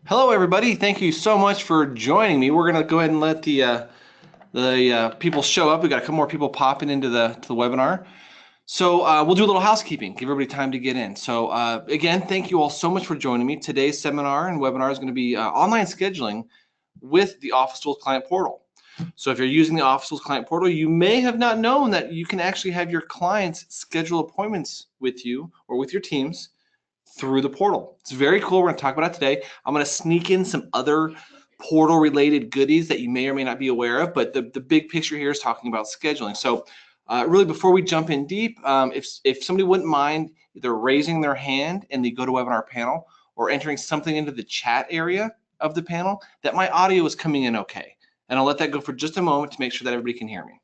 Hello, everybody. Thank you so much for joining me. We're going to go ahead and let the people show up. We got a couple more people popping into the webinar. So we'll do a little housekeeping, give everybody time to get in. So again, thank you all so much for joining me. Today's seminar and webinar is going to be online scheduling with the OfficeTools Client Portal. So if you're using the OfficeTools Client Portal, you may have not known that you can actually have your clients schedule appointments with you or with your teams through the portal. It's very cool. We're going to talk about it today. I'm going to sneak in some other portal related goodies that you may or may not be aware of, but the big picture here is talking about scheduling. So really before we jump in deep, if somebody wouldn't mind either raising their hand in the GoToWebinar panel or entering something into the chat area of the panel, that my audio is coming in okay. And I'll let that go for just a moment to make sure that everybody can hear me.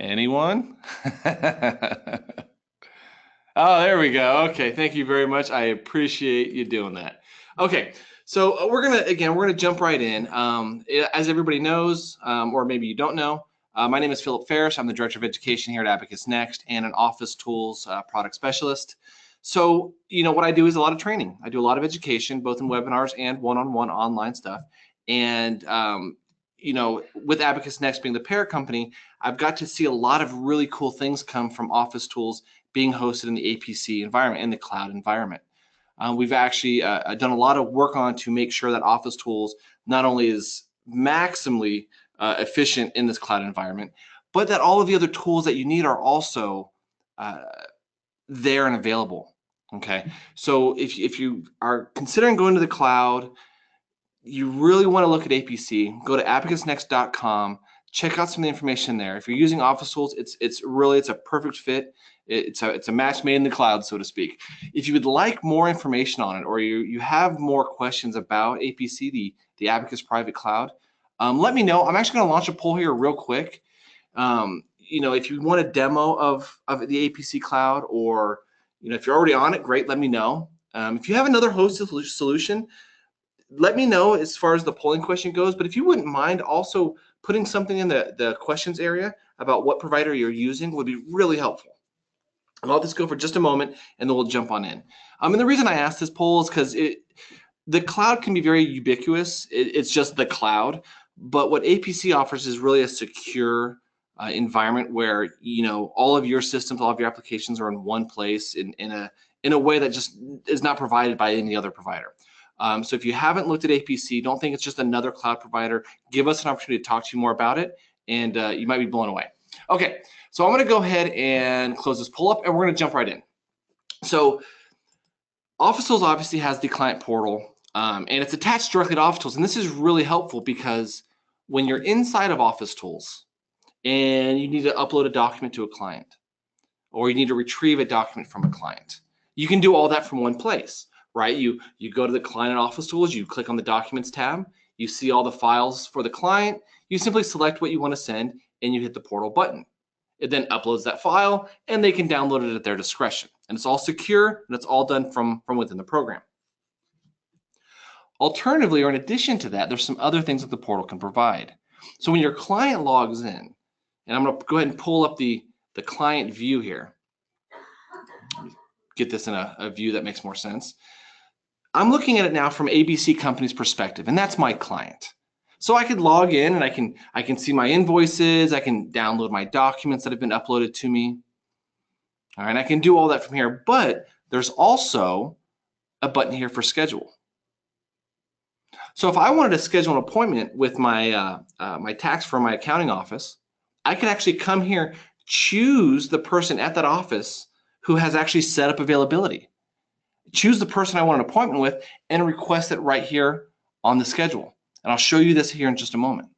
Anyone? Oh, there we go. Okay, thank you very much. I appreciate you doing that. Okay, so we're gonna jump right in. As everybody knows, or maybe you don't know, my name is Philip Ferris. I'm the Director of Education here at Abacus Next and an OfficeTools product specialist. So, what I do is a lot of training. I do a lot of education, both in webinars and one-on-one online stuff. And with Abacus Next being the parent company, I've got to see a lot of really cool things come from OfficeTools being hosted in the APC environment, in the cloud environment. We've actually done a lot of work on to make sure that OfficeTools not only is maximally efficient in this cloud environment, but that all of the other tools that you need are also there and available. Okay, so if you are considering going to the cloud, you really want to look at APC. Go to abacusnext.com. Check out some of the information there. If you're using OfficeTools, it's a perfect fit. It's a match made in the cloud, so to speak. If you would like more information on it, or you have more questions about APC, the Abacus Private Cloud, let me know. I'm actually going to launch a poll here real quick. If you want a demo of the APC Cloud, or if you're already on it, great. Let me know. If you have another hosted solution, let me know as far as the polling question goes. But if you wouldn't mind also putting something in the questions area about what provider you're using would be really helpful. And I'll just go for just a moment and then we'll jump on in. And the reason I asked this poll is because the cloud can be very ubiquitous. It's just the cloud. But what APC offers is really a secure environment where all of your systems, all of your applications are in one place in a way that just is not provided by any other provider. So if you haven't looked at APC, don't think it's just another cloud provider. Give us an opportunity to talk to you more about it, and you might be blown away. Okay, so I'm going to go ahead and close this poll up, and we're going to jump right in. So OfficeTools obviously has the client portal, and it's attached directly to OfficeTools, and this is really helpful because when you're inside of OfficeTools and you need to upload a document to a client, or you need to retrieve a document from a client, you can do all that from one place. Right? You go to the client in OfficeTools, you click on the Documents tab, you see all the files for the client, you simply select what you want to send, and you hit the portal button. It then uploads that file, and they can download it at their discretion. And it's all secure, and it's all done from within the program. Alternatively, or in addition to that, there's some other things that the portal can provide. So when your client logs in, and I'm going to go ahead and pull up the client view here, get this in a view that makes more sense. I'm looking at it now from ABC Company's perspective, and that's my client. So I could log in and I can see my invoices, I can download my documents that have been uploaded to me. All right, I can do all that from here, but there's also a button here for schedule. So if I wanted to schedule an appointment with my my tax firm, my accounting office, I could actually come here, choose the person at that office who has actually set up availability. Choose the person I want an appointment with and request it right here on the schedule. And I'll show you this here in just a moment.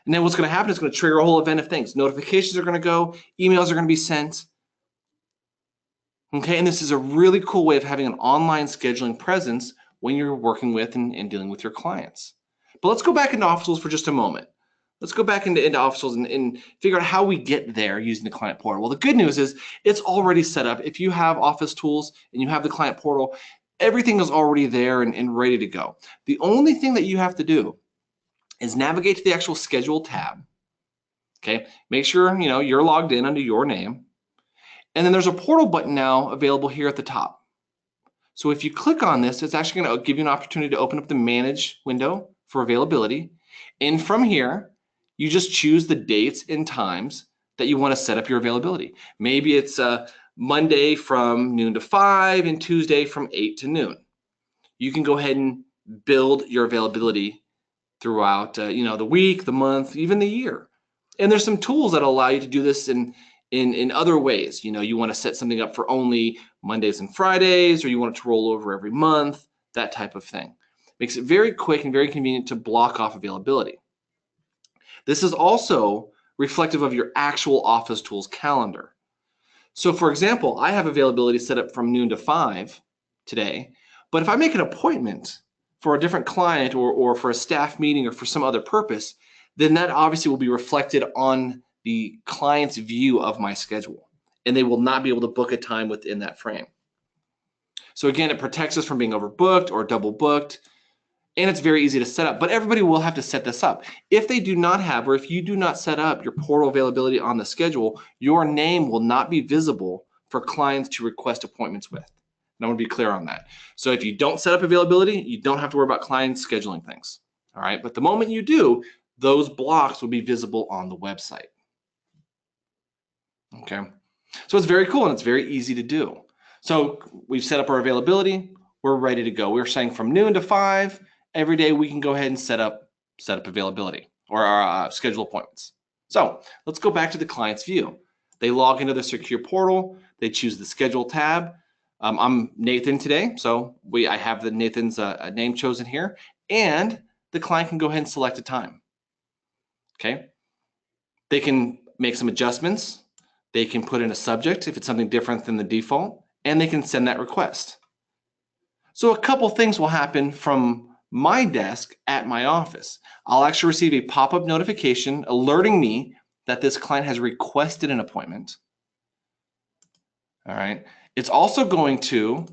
And then what's going to happen is going to trigger a whole event of things. Notifications are going to go, emails are going to be sent. Okay, and this is a really cool way of having an online scheduling presence when you're working with and dealing with your clients. But let's go back into OfficeTools for just a moment. Let's go back into OfficeTools and figure out how we get there using the client portal. Well, the good news is it's already set up. If you have OfficeTools and you have the client portal, everything is already there and ready to go. The only thing that you have to do is navigate to the actual schedule tab. Okay, make sure you're logged in under your name, And then there's a portal button now available here at the top. So if you click on this, it's actually going to give you an opportunity to open up the Manage window for availability. And from here, you just choose the dates and times that you want to set up your availability. Maybe it's Monday from noon to 5 and Tuesday from 8 to noon. You can go ahead and build your availability throughout the week, the month, even the year. And there's some tools that allow you to do this in other ways. You want to set something up for only Mondays and Fridays, or you want it to roll over every month, that type of thing. Makes it very quick and very convenient to block off availability. This is also reflective of your actual OfficeTools calendar. So for example, I have availability set up from noon to 5 today, but if I make an appointment for a different client or for a staff meeting or for some other purpose, then that obviously will be reflected on the client's view of my schedule, and they will not be able to book a time within that frame. So again, it protects us from being overbooked or double booked, and it's very easy to set up, but everybody will have to set this up. If they do not have, or if you do not set up your portal availability on the schedule, your name will not be visible for clients to request appointments with. And I want to be clear on that. So if you don't set up availability, you don't have to worry about clients scheduling things. All right, but the moment you do, those blocks will be visible on the website. Okay, so it's very cool and it's very easy to do. So we've set up our availability, we're ready to go. We're saying from noon to 5 every day we can go ahead and set up availability or our schedule appointments. So let's go back to the client's view. They log into the secure portal, they choose the schedule tab. I'm Nathan today, so I have Nathan's name chosen here, and the client can go ahead and select a time. Okay, they can make some adjustments. They can put in a subject if it's something different than the default, and they can send that request. So a couple things will happen from my desk at my office. I'll actually receive a pop-up notification alerting me that this client has requested an appointment. All right. It's also going to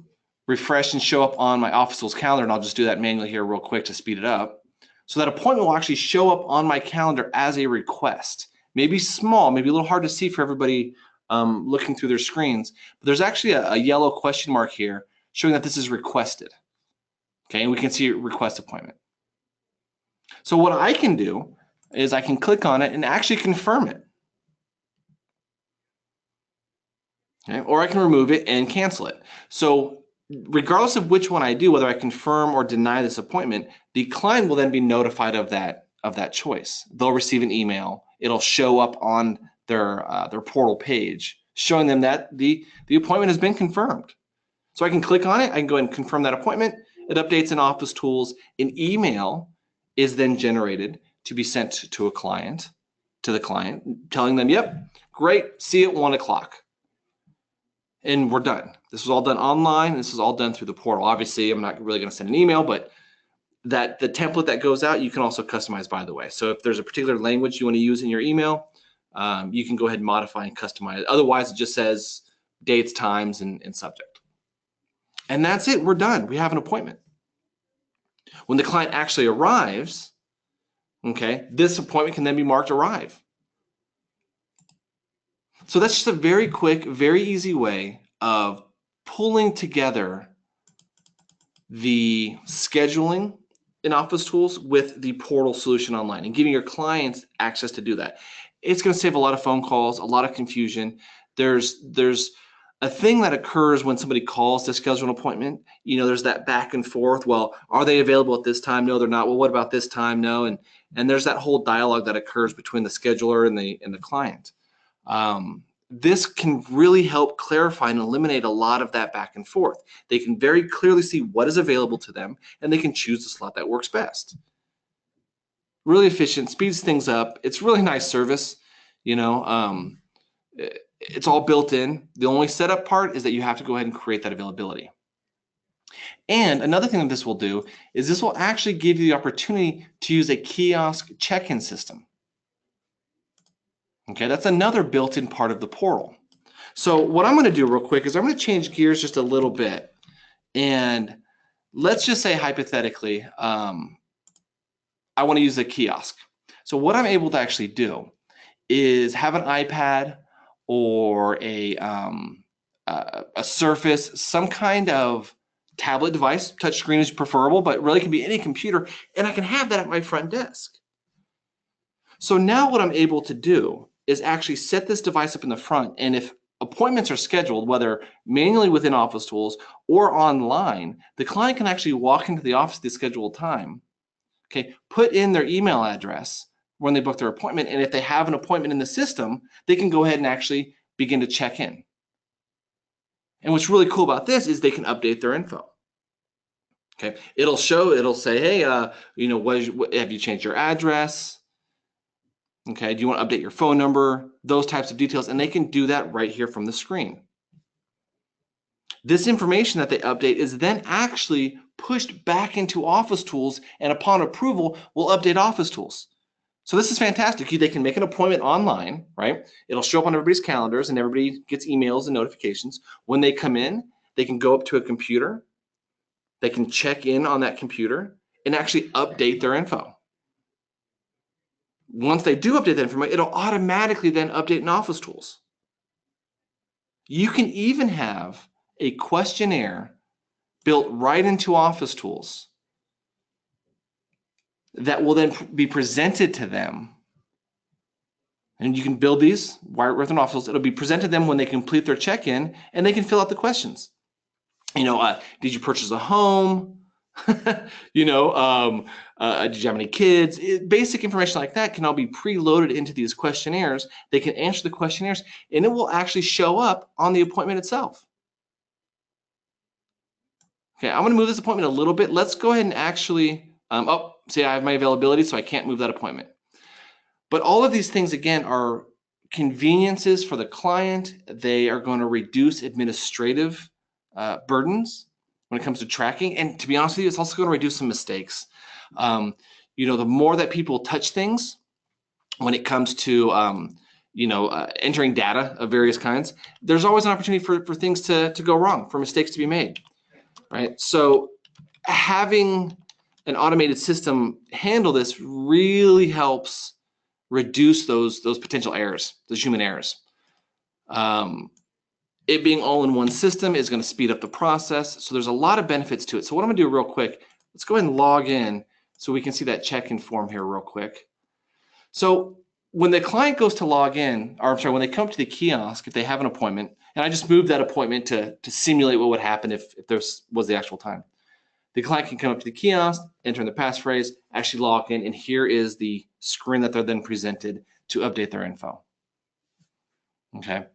refresh and show up on my OfficeTools calendar, and I'll just do that manually here real quick to speed it up. So that appointment will actually show up on my calendar as a request. Maybe small, maybe a little hard to see for everybody looking through their screens, but there's actually a yellow question mark here showing that this is requested. Okay, and we can see request appointment. So what I can do is I can click on it and actually confirm it. Okay, or I can remove it and cancel it. So regardless of which one I do, whether I confirm or deny this appointment, the client will then be notified of that choice. They'll receive an email. It'll show up on their portal page, showing them that the appointment has been confirmed. So I can click on it. I can go ahead and confirm that appointment. It updates in OfficeTools. An email is then generated to be sent to the client, telling them, "Yep, great. See you at 1 o'clock." And we're done. This was all done online. This is all done through the portal. Obviously, I'm not really going to send an email, but the template that goes out, you can also customize, by the way. So if there's a particular language you want to use in your email, you can go ahead and modify and customize it. Otherwise, it just says dates, times, and subject. And that's it. We're done. We have an appointment. When the client actually arrives, okay, this appointment can then be marked arrive. So that's just a very quick, very easy way of pulling together the scheduling in OfficeTools with the portal solution online and giving your clients access to do that. It's going to save a lot of phone calls, a lot of confusion. There's a thing that occurs when somebody calls to schedule an appointment. There's that back and forth. Well, are they available at this time? No, they're not. Well, what about this time? No. And there's that whole dialogue that occurs between the scheduler and the client. This can really help clarify and eliminate a lot of that back and forth. They can very clearly see what is available to them, and they can choose the slot that works best. Really efficient, speeds things up. It's really nice service. It's all built in. The only setup part is that you have to go ahead and create that availability. And another thing that this will do is this will actually give you the opportunity to use a kiosk check-in system. Okay, that's another built-in part of the portal. So what I'm going to do real quick is I'm going to change gears just a little bit. And let's just say hypothetically, I want to use a kiosk. So what I'm able to actually do is have an iPad or a Surface, some kind of tablet device. Touchscreen is preferable, but really can be any computer, and I can have that at my front desk. So now what I'm able to do is actually set this device up in the front, and if appointments are scheduled, whether manually within OfficeTools or online, the client can actually walk into the office at the scheduled time, okay, put in their email address when they book their appointment, and if they have an appointment in the system, they can go ahead and actually begin to check in. And what's really cool about this is they can update their info. Okay, it'll say, hey, have you changed your address? Okay, do you want to update your phone number? Those types of details, and they can do that right here from the screen. This information that they update is then actually pushed back into OfficeTools, and upon approval, will update OfficeTools. So this is fantastic. They can make an appointment online, right? It'll show up on everybody's calendars, and everybody gets emails and notifications. When they come in, they can go up to a computer. They can check in on that computer and actually update their info. Once they do update that information, it'll automatically then update in OfficeTools. You can even have a questionnaire built right into OfficeTools that will then be presented to them. And you can build these within OfficeTools. It'll be presented to them when they complete their check-in, and they can fill out the questions. Did you purchase a home? Did you have any kids? Basic information like that can all be preloaded into these questionnaires. They can answer the questionnaires, and it will actually show up on the appointment itself. Okay, I'm going to move this appointment a little bit. Let's go ahead and actually, see, I have my availability, so I can't move that appointment. But all of these things, again, are conveniences for the client. They are going to reduce administrative burdens when it comes to tracking. And to be honest with you, it's also going to reduce some mistakes. The more that people touch things when it comes to, entering data of various kinds, there's always an opportunity for things to go wrong, for mistakes to be made, right? So having an automated system handle this really helps reduce those potential errors, those human errors. It being all in one system is going to speed up the process. So there's a lot of benefits to it. So what I'm going to do real quick, let's go ahead and log in so we can see that check-in form here real quick. So when the client goes to log in, or I'm sorry, when they come to the kiosk, if they have an appointment, and I just moved that appointment to simulate what would happen if there was the actual time. The client can come up to the kiosk, enter in the passphrase, actually log in, and here is the screen that they're then presented to update their info. Okay.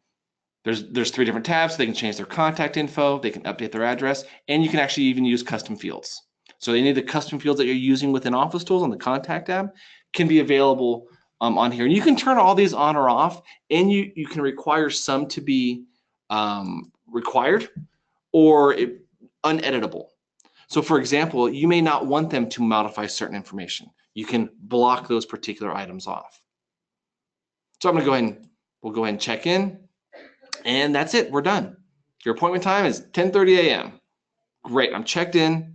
There's 3 different tabs. So they can change their contact info, they can update their address, and you can actually even use custom fields. So any of the custom fields that you're using within OfficeTools on the Contact tab can be available on here. And you can turn all these on or off, and you can require some to be required or uneditable. So for example, you may not want them to modify certain information. You can block those particular items off. So I'm going to we'll go ahead and check in. And that's it, we're done. Your appointment time is 10:30 a.m. Great, I'm checked in,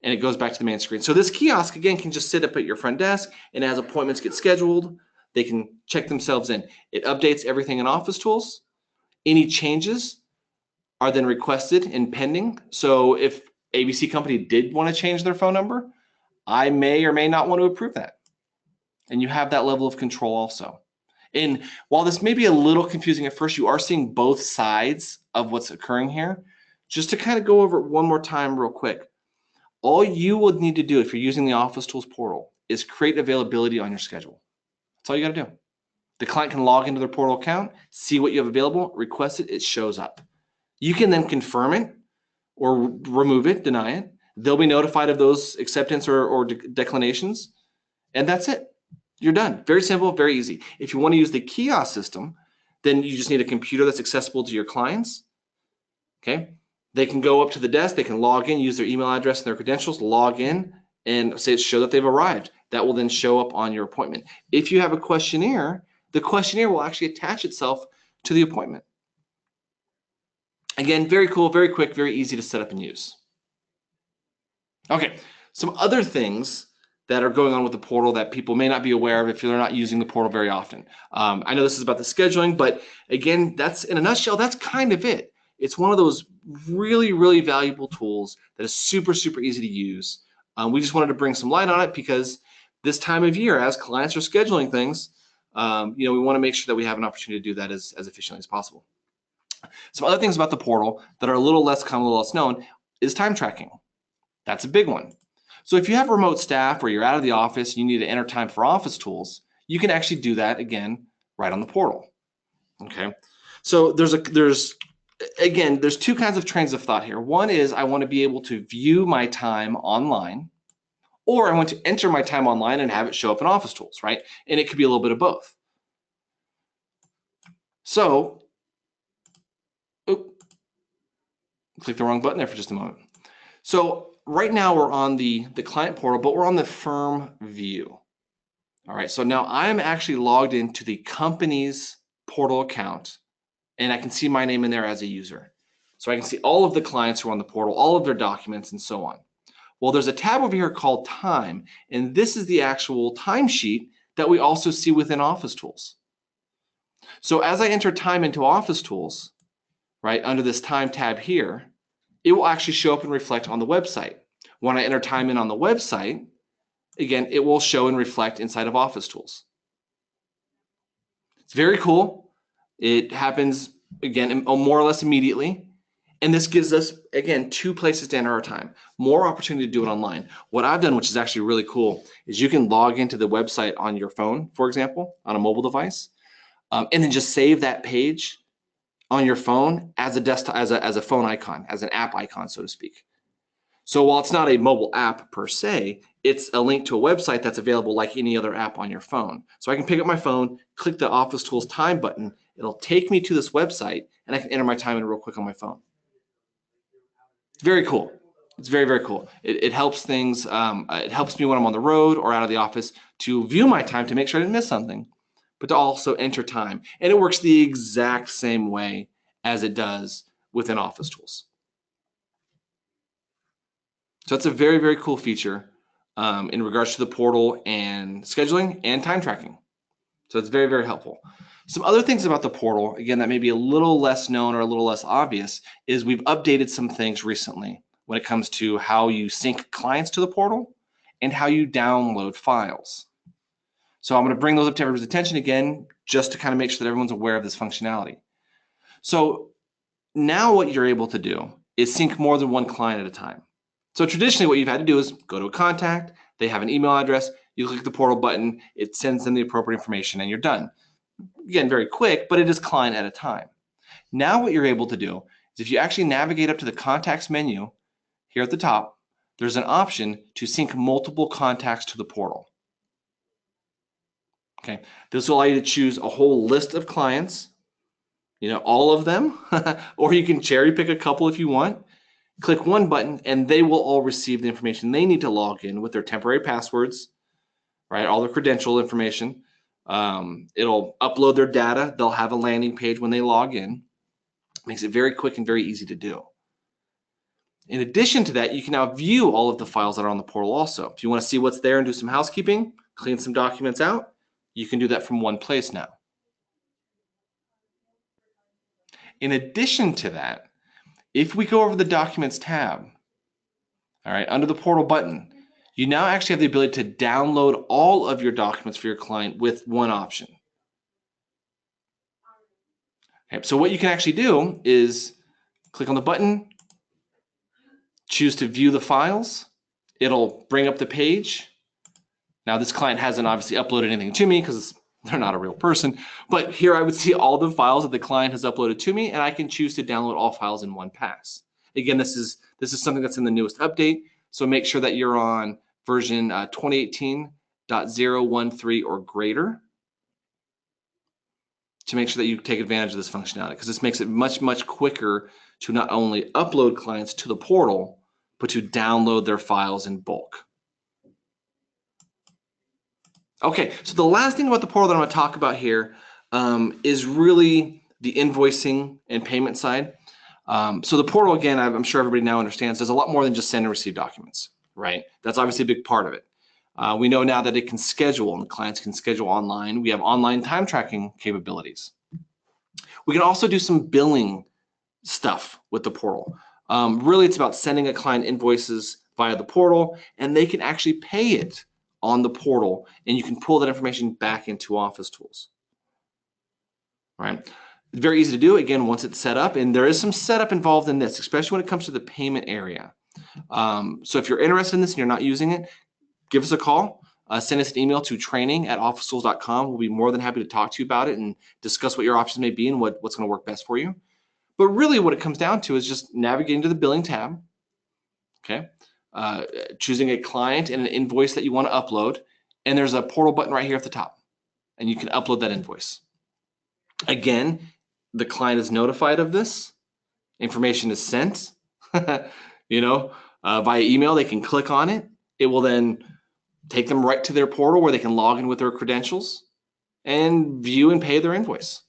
and it goes back to the main screen. So this kiosk, again, can just sit up at your front desk, and as appointments get scheduled, they can check themselves in. It updates everything in OfficeTools. Any changes are then requested and pending. So if ABC company did want to change their phone number, I may or may not want to approve that. And you have that level of control also. And while this may be a little confusing at first, you are seeing both sides of what's occurring here. Just to kind of go over it one more time real quick. All you would need to do if you're using the OfficeTools portal is create availability on your schedule. That's all you got to do. The client can log into their portal account, see what you have available, request it, it shows up. You can then confirm it or remove it, deny it. They'll be notified of those acceptance or declinations, and that's it. You're done. Very simple, very easy. If you want to use the kiosk system, then you just need a computer that's accessible to your clients. Okay. They can go up to the desk, they can log in, use their email address and their credentials, log in, and show that they've arrived. That will then show up on your appointment. If you have a questionnaire, the questionnaire will actually attach itself to the appointment. Again, very cool, very quick, very easy to set up and use. Okay, some other things that are going on with the portal that people may not be aware of if they're not using the portal very often. I know this is about the scheduling, but again, that's in a nutshell, that's kind of it. It's one of those really, really valuable tools that is super, super easy to use. We just wanted to bring some light on it because this time of year, as clients are scheduling things, we want to make sure that we have an opportunity to do that as efficiently as possible. Some other things about the portal that are a little less common, a little less known, is time tracking. That's a big one. So if you have remote staff or you're out of the office, you need to enter time for OfficeTools, you can actually do that again right on the portal. Okay. So there's two kinds of trains of thought here. One is I want to be able to view my time online, or I want to enter my time online and have it show up in OfficeTools, right? And it could be a little bit of both. So, click the wrong button there for just a moment. So right now we're on the client portal, but we're on the firm view. All right, so now I'm actually logged into the company's portal account, and I can see my name in there as a user. So I can see all of the clients who are on the portal, all of their documents, and so on. Well, there's a tab over here called Time, and this is the actual timesheet that we also see within OfficeTools. So as I enter time into OfficeTools, right, under this Time tab here, it will actually show up and reflect on the website. When I enter time in on the website, again, it will show and reflect inside of OfficeTools. It's very cool. It happens, again, more or less immediately. And this gives us, again, two places to enter our time. More opportunity to do it online. What I've done, which is actually really cool, is you can log into the website on your phone, for example, on a mobile device, and then just save that page on your phone as a desktop, as a phone icon, as an app icon, so to speak. So while it's not a mobile app per se, it's a link to a website that's available like any other app on your phone. So I can pick up my phone, click the OfficeTools time button, it'll take me to this website, and I can enter my time in real quick on my phone. It's very cool. It's very, very cool. It helps things, it helps me when I'm on the road or out of the office to view my time to make sure I didn't miss something, but to also enter time. And it works the exact same way as it does within OfficeTools. So that's a very, very cool feature in regards to the portal and scheduling and time tracking. So it's very, very helpful. Some other things about the portal, again, that may be a little less known or a little less obvious, is we've updated some things recently when it comes to how you sync clients to the portal and how you download files. So I'm going to bring those up to everyone's attention again, just to kind of make sure that everyone's aware of this functionality. So now what you're able to do is sync more than one client at a time. So traditionally what you've had to do is go to a contact, they have an email address, you click the portal button, it sends them the appropriate information and you're done. Again, very quick, but it is client at a time. Now what you're able to do is if you actually navigate up to the contacts menu here at the top, there's an option to sync multiple contacts to the portal. Okay, this will allow you to choose a whole list of clients, all of them, or you can cherry pick a couple if you want. Click one button and they will all receive the information they need to log in with their temporary passwords, right? All their credential information. It'll upload their data. They'll have a landing page when they log in. Makes it very quick and very easy to do. In addition to that, you can now view all of the files that are on the portal also. If you want to see what's there and do some housekeeping, clean some documents out, you can do that from one place now. In addition to that, if we go over the Documents tab, all right, under the portal button, you now actually have the ability to download all of your documents for your client with one option. Okay, so what you can actually do is click on the button, choose to view the files. It'll bring up the page. Now this client hasn't obviously uploaded anything to me because they're not a real person, but here I would see all the files that the client has uploaded to me, and I can choose to download all files in one pass. Again, this is something that's in the newest update, so make sure that you're on version 2018.013 or greater to make sure that you take advantage of this functionality, because this makes it much, much quicker to not only upload clients to the portal, but to download their files in bulk. Okay, so the last thing about the portal that I'm going to talk about here is really the invoicing and payment side. So the portal, again, I'm sure everybody now understands, does a lot more than just send and receive documents, right? That's obviously a big part of it. We know now that it can schedule, and clients can schedule online. We have online time tracking capabilities. We can also do some billing stuff with the portal. Really, it's about sending a client invoices via the portal, and they can actually pay it on the portal, and you can pull that information back into OfficeTools. Right? It's very easy to do, again, once it's set up, and there is some setup involved in this, especially when it comes to the payment area. So if you're interested in this and you're not using it, give us a call. Send us an email to training@officetools.com. We'll be more than happy to talk to you about it and discuss what your options may be and what's going to work best for you. But really what it comes down to is just navigating to the billing tab, okay? Choosing a client and an invoice that you want to upload, and there's a portal button right here at the top, and you can upload that invoice. Again, the client is notified of this. Information is sent, via email. They can click on it. It will then take them right to their portal where they can log in with their credentials and view and pay their invoice.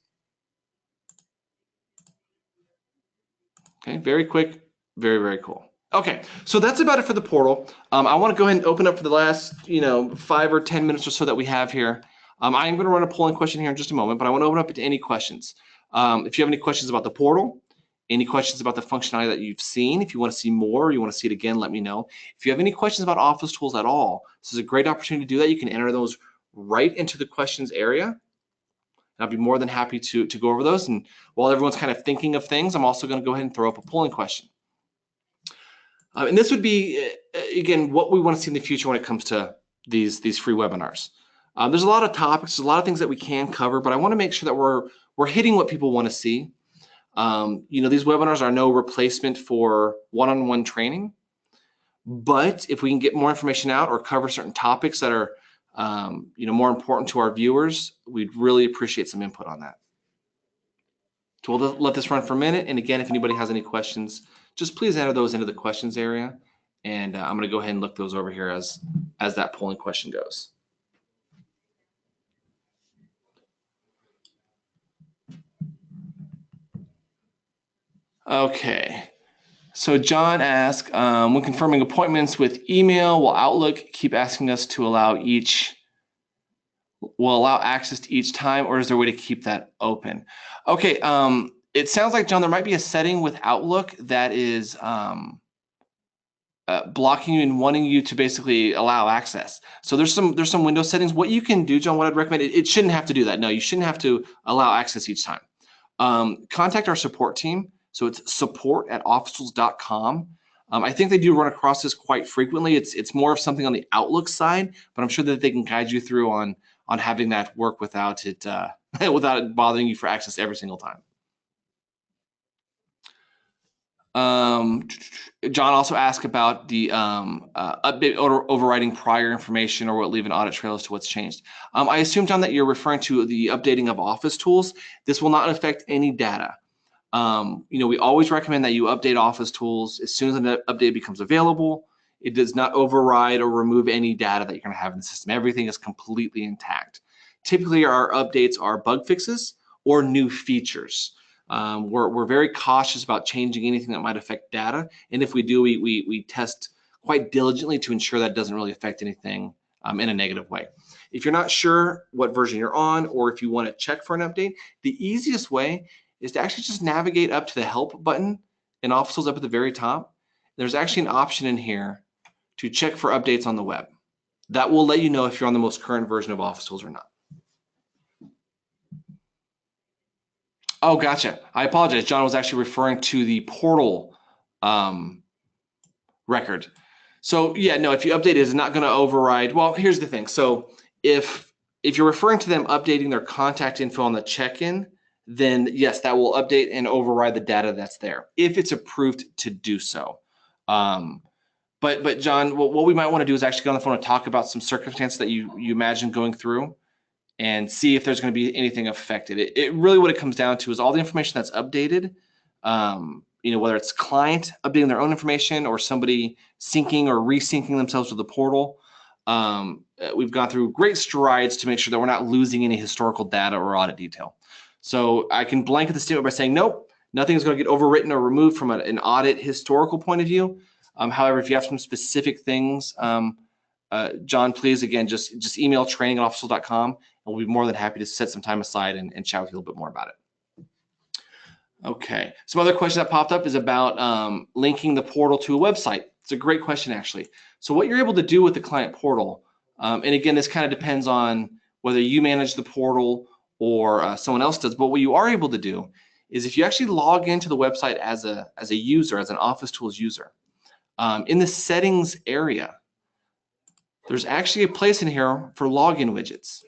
Okay, very quick, very, very cool. Okay, so that's about it for the portal. I want to go ahead and open up for the last, 5 or 10 minutes or so that we have here. I am going to run a polling question here in just a moment, but I want to open up to any questions. If you have any questions about the portal, any questions about the functionality that you've seen, if you want to see more or you want to see it again, let me know. If you have any questions about OfficeTools at all, this is a great opportunity to do that. You can enter those right into the questions area. I'll be more than happy to go over those. And while everyone's kind of thinking of things, I'm also going to go ahead and throw up a polling question. And this would be, again, what we want to see in the future when it comes to these free webinars. There's a lot of topics, there's a lot of things that we can cover, but I want to make sure that we're hitting what people want to see. These webinars are no replacement for one-on-one training, but if we can get more information out or cover certain topics that are more important to our viewers, we'd really appreciate some input on that. So we'll let this run for a minute. And again, if anybody has any questions, just please enter those into the questions area. And I'm going to go ahead and look those over here as that polling question goes. Okay. So John asked, when confirming appointments with email, will Outlook keep asking us to allow access to each time, or is there a way to keep that open? Okay, it sounds like, John, there might be a setting with Outlook that is blocking you and wanting you to basically allow access. So there's some Windows settings. What you can do, John, what I'd recommend, it shouldn't have to do that. No, you shouldn't have to allow access each time. Contact our support team. So it's support@officetools.com. I think they do run across this quite frequently. It's more of something on the Outlook side, but I'm sure that they can guide you through on having that work without it bothering you for access every single time. John also asked about the update or overriding prior information, or will it leave an audit trail as to what's changed. I assume, John, that you're referring to the updating of OfficeTools. This will not affect any data. We always recommend that you update OfficeTools as soon as an update becomes available. It does not override or remove any data that you're going to have in the system. Everything is completely intact. Typically, our updates are bug fixes or new features. We're very cautious about changing anything that might affect data, and if we do, we test quite diligently to ensure that it doesn't really affect anything in a negative way. If you're not sure what version you're on, or if you want to check for an update, the easiest way is to actually just navigate up to the help button in OfficeTools up at the very top. There's actually an option in here to check for updates on the web. That will let you know if you're on the most current version of OfficeTools or not. Oh, gotcha. I apologize. John was actually referring to the portal record. So yeah, no, if you update it, it's not going to override. Well, here's the thing. So if you're referring to them updating their contact info on the check-in, then yes, that will update and override the data that's there if it's approved to do so. But John, what we might want to do is actually get on the phone and talk about some circumstances that you imagine going through, and see if there's going to be anything affected. It really, what it comes down to is all the information that's updated. Whether it's client updating their own information or somebody syncing or resyncing themselves with the portal. We've gone through great strides to make sure that we're not losing any historical data or audit detail. So I can blanket the statement by saying, nope, nothing is going to get overwritten or removed from an audit historical point of view. However, if you have some specific things John, please, again, just email training@officetools.com, and we'll be more than happy to set some time aside and chat with you a little bit more about it. Okay, some other question that popped up is about linking the portal to a website. It's a great question, actually. So what you're able to do with the client portal, and again, this kind of depends on whether you manage the portal or someone else does, but what you are able to do is if you actually log into the website as a user, as an OfficeTools user, in the settings area, there's actually a place in here for login widgets.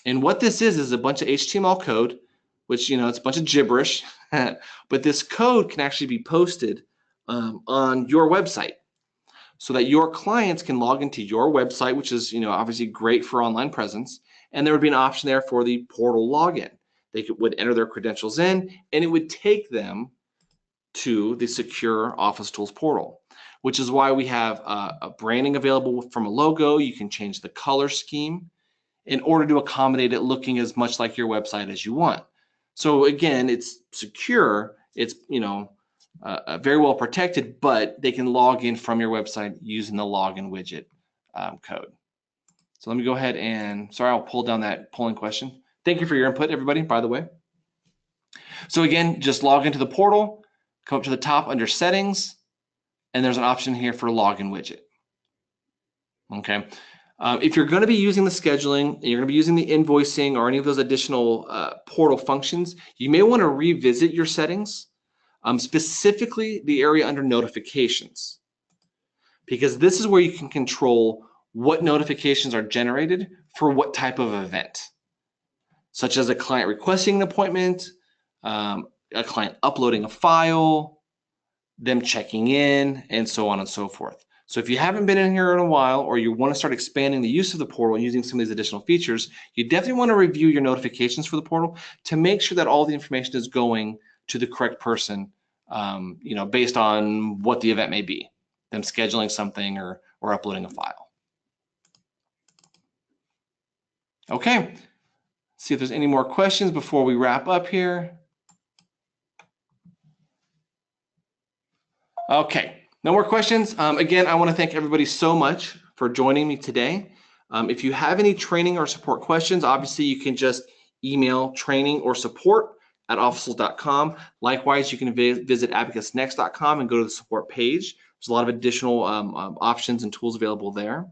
And what this is a bunch of HTML code, which, it's a bunch of gibberish, but this code can actually be posted on your website so that your clients can log into your website, which is, obviously great for online presence. And there would be an option there for the portal login. They would enter their credentials in, and it would take them to the secure OfficeTools portal, which is why we have a branding available from a logo. You can change the color scheme in order to accommodate it looking as much like your website as you want. So again, it's secure, it's very well protected, but they can log in from your website using the login widget code. So let me go ahead and, sorry, I'll pull down that polling question. Thank you for your input, everybody, by the way. So again, just log into the portal, come up to the top under settings, and there's an option here for login widget. Okay. If you're going to be using the scheduling, and you're going to be using the invoicing or any of those additional portal functions, you may want to revisit your settings, specifically the area under notifications, because this is where you can control what notifications are generated for what type of event, such as a client requesting an appointment, a client uploading a file, them checking in, and so on and so forth. So if you haven't been in here in a while, or you want to start expanding the use of the portal and using some of these additional features, you definitely want to review your notifications for the portal to make sure that all the information is going to the correct person, based on what the event may be, them scheduling something or uploading a file. Okay, see if there's any more questions before we wrap up here. Okay. No more questions. Again, I want to thank everybody so much for joining me today. If you have any training or support questions, obviously you can just email training or support at officetools.com. Likewise, you can visit abacusnext.com and go to the support page. There's a lot of additional options and tools available there.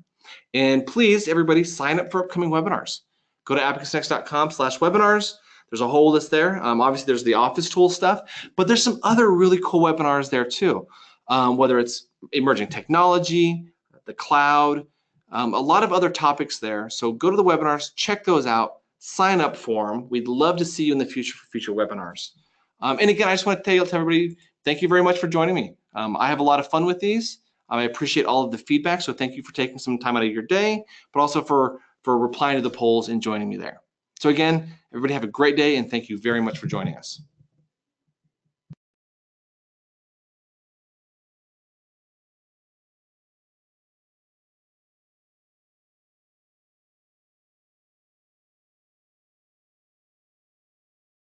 And please, everybody, sign up for upcoming webinars. Go to abacusnext.com/webinars. There's a whole list there. Obviously, there's the OfficeTools stuff, but there's some other really cool webinars there too. Whether it's emerging technology, the cloud, a lot of other topics there. So go to the webinars, check those out, sign up for them. We'd love to see you in the future for future webinars. And again, I just want to tell everybody, thank you very much for joining me. I have a lot of fun with these. I appreciate all of the feedback, so thank you for taking some time out of your day, but also for replying to the polls and joining me there. So again, everybody have a great day, and thank you very much for joining us.